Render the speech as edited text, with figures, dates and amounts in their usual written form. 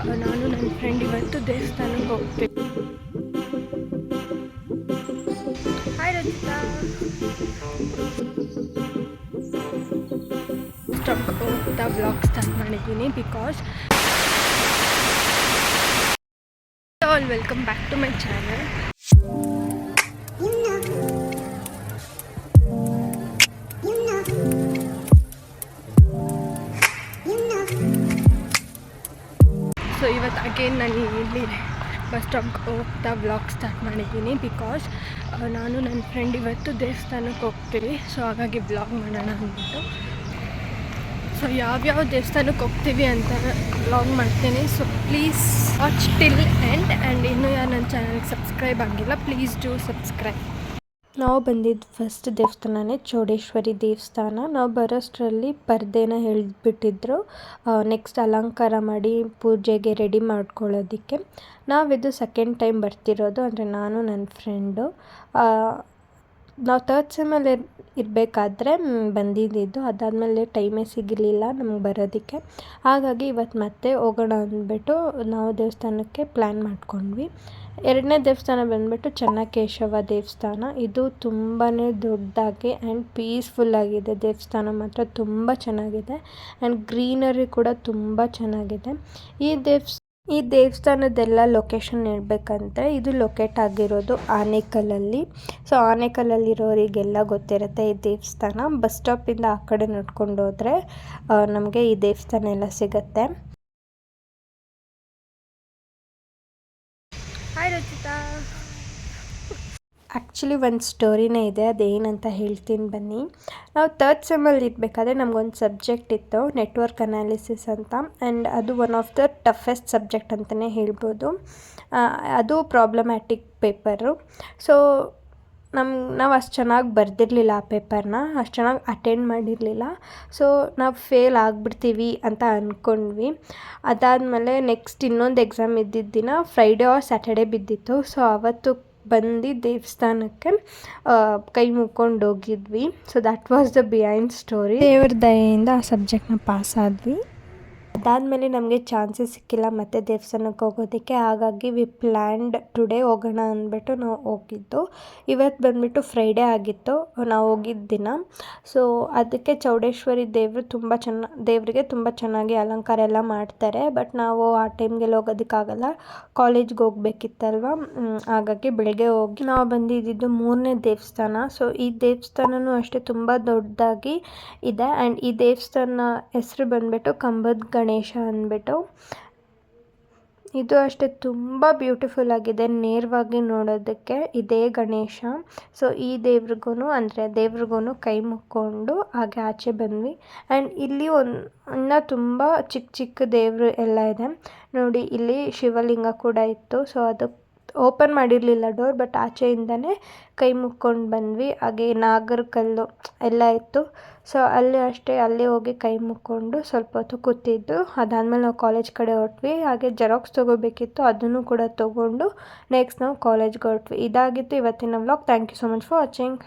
ನಾನು ನನ್ನ ಫ್ರೆಂಡ್ ಇವತ್ತು ದೇವಸ್ಥಾನಕ್ಕೆ ಹೋಗ್ತೀವಿ. ಹಾಯ್ ರಚಿತಾ. ಹೋಗ್ತಾ ಬ್ಲಾಗ್ ಸ್ಟಾರ್ಟ್ ಮಾಡಿದ್ದೀನಿ because all welcome back to my channel. So ಇವತ್ತು ಅಗೇನ್ ನಾನು ಇಲ್ಲಿ ಬಸ್ ಸ್ಟಾಪ್ಗೆ ಹೋಗ್ತಾ ಬ್ಲಾಗ್ ಸ್ಟಾರ್ಟ್ ಮಾಡಿದ್ದೀನಿ ಬಿಕಾಸ್ ನಾನು ನನ್ನ ಫ್ರೆಂಡ್ ಇವತ್ತು ದೇವಸ್ಥಾನಕ್ಕೆ ಹೋಗ್ತೀವಿ. ಸೊ ಹಾಗಾಗಿ ಬ್ಲಾಗ್ ಮಾಡೋಣ ಅಂದ್ಬಿಟ್ಟು ಸೊ ಯಾವ್ಯಾವ ದೇವಸ್ಥಾನಕ್ಕೆ ಹೋಗ್ತೀವಿ ಅಂತ ಬ್ಲಾಗ್ ಮಾಡ್ತೀನಿ. So please watch till and ಇನ್ನೂ ಯಾರು ನನ್ನ ಚಾನಲ್ಗೆ ಸಬ್ಸ್ಕ್ರೈಬ್ ಆಗಿಲ್ಲ ಪ್ಲೀಸ್ ಡೂ ಸಬ್ಸ್ಕ್ರೈಬ್. ನಾವು ಬಂದಿದ್ದು ಫಸ್ಟ್ ದೇವಸ್ಥಾನನೇ ಚೌಡೇಶ್ವರಿ ದೇವಸ್ಥಾನ. ನಾವು ಬರೋಷ್ಟರಲ್ಲಿ ಪರ್ದೆನ ಹೇಳಿಬಿಟ್ಟಿದ್ರು ನೆಕ್ಸ್ಟ್ ಅಲಂಕಾರ ಮಾಡಿ ಪೂಜೆಗೆ ರೆಡಿ ಮಾಡ್ಕೊಳ್ಳೋದಕ್ಕೆ. ನಾವಿದು ಸೆಕೆಂಡ್ ಟೈಮ್ ಬರ್ತಿರೋದು, ಅಂದರೆ ನಾನು ನನ್ನ ಫ್ರೆಂಡು. ನಾವು ಥರ್ಡ್ ಸೆಮ್ಮಲ್ಲಿ ಇರಬೇಕಾದ್ರೆ ಬಂದಿದ್ದು, ಅದಾದಮೇಲೆ ಟೈಮೇ ಸಿಗಲಿಲ್ಲ ನಮ್ಗೆ ಬರೋದಕ್ಕೆ. ಹಾಗಾಗಿ ಇವತ್ತು ಮತ್ತೆ ಹೋಗೋಣ ಅಂದ್ಬಿಟ್ಟು ನಾವು ದೇವಸ್ಥಾನಕ್ಕೆ ಪ್ಲ್ಯಾನ್ ಮಾಡ್ಕೊಂಡ್ವಿ. ಎರಡನೇ ದೇವಸ್ಥಾನ ಬಂದುಬಿಟ್ಟು ಚೆನ್ನಕೇಶವ ದೇವಸ್ಥಾನ. ಇದು ತುಂಬಾ ದೊಡ್ಡದಾಗಿ ಆ್ಯಂಡ್ ಪೀಸ್ಫುಲ್ಲಾಗಿದೆ. ದೇವಸ್ಥಾನ ಮಾತ್ರ ತುಂಬ ಚೆನ್ನಾಗಿದೆ ಆ್ಯಂಡ್ ಗ್ರೀನರಿ ಕೂಡ ತುಂಬ ಚೆನ್ನಾಗಿದೆ. ಈ ದೇವಸ್ಥಾನದೆಲ್ಲ ಲೊಕೇಶನ್ ಹೇಳ್ಬೇಕಂದ್ರೆ ಇದು ಲೊಕೇಟ್ ಆಗಿರೋದು ಆನೇಕಲ್ಲಲ್ಲಿ. ಸೊ ಆನೇಕಲ್ಲಲ್ಲಿರೋರಿಗೆಲ್ಲ ಗೊತ್ತಿರುತ್ತೆ ಈ ದೇವಸ್ಥಾನ. ಬಸ್ ಸ್ಟಾಪಿಂದ ಆ ಕಡೆ ನಡ್ಕೊಂಡು ಹೋದರೆ ನಮಗೆ ಈ ದೇವಸ್ಥಾನ ಎಲ್ಲ ಸಿಗುತ್ತೆ. ಹಾಯ್ ರಚಿತಾ. ಆ್ಯಕ್ಚುಲಿ ಒಂದು ಸ್ಟೋರಿನೇ ಇದೆ, ಅದೇನಂತ ಹೇಳ್ತೀನಿ ಬನ್ನಿ. ನಾವು ಥರ್ಡ್ ಸೆಮ್ಮಲ್ಲಿ ಇರಬೇಕಾದ್ರೆ ನಮಗೊಂದು ಸಬ್ಜೆಕ್ಟ್ ಇತ್ತು, ನೆಟ್ವರ್ಕ್ ಅನಾಲಿಸಿಸ್ ಅಂತ. ಆ್ಯಂಡ್ ಅದು one of the toughest subject ಅಂತಲೇ ಹೇಳ್ಬೋದು. ಅದು ಪ್ರಾಬ್ಲಮ್ಯಾಟಿಕ್ ಪೇಪರು. ಸೊ ನಾವು ಅಷ್ಟು ಚೆನ್ನಾಗಿ ಬರೆದಿರಲಿಲ್ಲ ಆ ಪೇಪರ್ನ, ಅಷ್ಟು ಚೆನ್ನಾಗಿ ಅಟೆಂಡ್ ಮಾಡಿರಲಿಲ್ಲ. ಸೊ ನಾವು ಫೇಲ್ ಆಗಿಬಿಡ್ತೀವಿ ಅಂತ ಅಂದ್ಕೊಂಡ್ವಿ. ಅದಾದಮೇಲೆ ನೆಕ್ಸ್ಟ್ ಇನ್ನೊಂದು ಎಕ್ಸಾಮ್ ಇದ್ದಿದ್ದ ದಿನ ಫ್ರೈಡೇ ಆರ್ ಸ್ಯಾಟರ್ಡೇ ಬಿದ್ದಿತ್ತು. ಸೊ ಅವತ್ತು ಬಂದು ದೇವಸ್ಥಾನಕ್ಕೆ ಕೈ ಮುಕ್ಕೊಂಡು ಹೋಗಿದ್ವಿ. So that was the behind story. ದೇವ್ರ ದಯೆಯಿಂದ ಆ ಸಬ್ಜೆಕ್ಟ್ನ ಪಾಸ್ ಆದ್ವಿ. ಅದಾದಮೇಲೆ ನಮಗೆ ಚಾನ್ಸಸ್ ಸಿಕ್ಕಿಲ್ಲ ಮತ್ತು ದೇವಸ್ಥಾನಕ್ಕೆ ಹೋಗೋದಕ್ಕೆ. ಹಾಗಾಗಿ ವಿ ಪ್ಲ್ಯಾಂಡ್ ಟುಡೇ ಹೋಗೋಣ ಅಂದ್ಬಿಟ್ಟು ನಾವು ಹೋಗಿದ್ದು. ಇವತ್ತು ಬಂದುಬಿಟ್ಟು ಫ್ರೈಡೇ ಆಗಿತ್ತು ನಾವು ಹೋಗಿದ್ದ ದಿನ. ಸೊ ಅದಕ್ಕೆ ಚೌಡೇಶ್ವರಿ ದೇವರಿಗೆ ತುಂಬ ಚೆನ್ನಾಗಿ ಅಲಂಕಾರ ಎಲ್ಲ ಮಾಡ್ತಾರೆ. ಬಟ್ ನಾವು ಆ ಟೈಮ್ಗೆಲ್ಲ ಹೋಗೋದಕ್ಕಾಗಲ್ಲ, ಕಾಲೇಜ್ಗೆ ಹೋಗ್ಬೇಕಿತ್ತಲ್ವ. ಹಾಗಾಗಿ ಬೆಳಗ್ಗೆ ಹೋಗಿ ನಾವು ಬಂದಿದ್ದು ಮೂರನೇ ದೇವಸ್ಥಾನ. ಸೊ ಈ ದೇವಸ್ಥಾನವೂ ಅಷ್ಟೇ ತುಂಬ ದೊಡ್ಡದಾಗಿ ಇದೆ. ಆ್ಯಂಡ್ ಈ ದೇವಸ್ಥಾನ ಹೆಸರು ಬಂದುಬಿಟ್ಟು ಕಂಬದ ಗಣೇಶ ಅಂದ್ಬಿಟ್ಟು. ಇದು ಅಷ್ಟೇ ತುಂಬ ಬ್ಯೂಟಿಫುಲ್ ಆಗಿದೆ ನೇರವಾಗಿ ನೋಡೋದಕ್ಕೆ ಇದೇ ಗಣೇಶ. ಸೊ ಈ ದೇವ್ರಿಗೂ ಕೈ ಮುಕ್ಕೊಂಡು ಹಾಗೆ ಆಚೆ ಬಂದ್ವಿ. ಆ್ಯಂಡ್ ಇಲ್ಲಿ ಇನ್ನೂ ತುಂಬ ಚಿಕ್ಕ ದೇವರು ಎಲ್ಲ ಇದೆ ನೋಡಿ. ಇಲ್ಲಿ ಶಿವಲಿಂಗ ಕೂಡ ಇತ್ತು. ಸೊ ಅದು ಓಪನ್ ಮಾಡಿರಲಿಲ್ಲ ಡೋರ್, ಬಟ್ ಆಚೆಯಿಂದನೇ ಕೈ ಮುಕ್ಕೊಂಡು ಬಂದ್ವಿ. ಹಾಗೆ ನಾಗರಕಲ್ಲು ಎಲ್ಲ ಇತ್ತು. ಸೊ ಅಲ್ಲಿ ಹೋಗಿ ಕೈ ಮುಕ್ಕೊಂಡು ಸ್ವಲ್ಪ ಹೊತ್ತು ಕೂತಿದ್ದು. ಅದಾದಮೇಲೆ ನಾವು ಕಾಲೇಜ್ ಕಡೆ ಹೊರಟ್ವಿ. ಹಾಗೆ ಜೆರಾಕ್ಸ್ ತೊಗೋಬೇಕಿತ್ತು, ಅದನ್ನು ಕೂಡ ತೊಗೊಂಡು ನೆಕ್ಸ್ಟ್ ನಾವು ಕಾಲೇಜ್ಗೆ ಹೊರಟ್ವಿ. ಇದಾಗಿತ್ತು ಇವತ್ತಿನ vlog. Thank you so much for watching.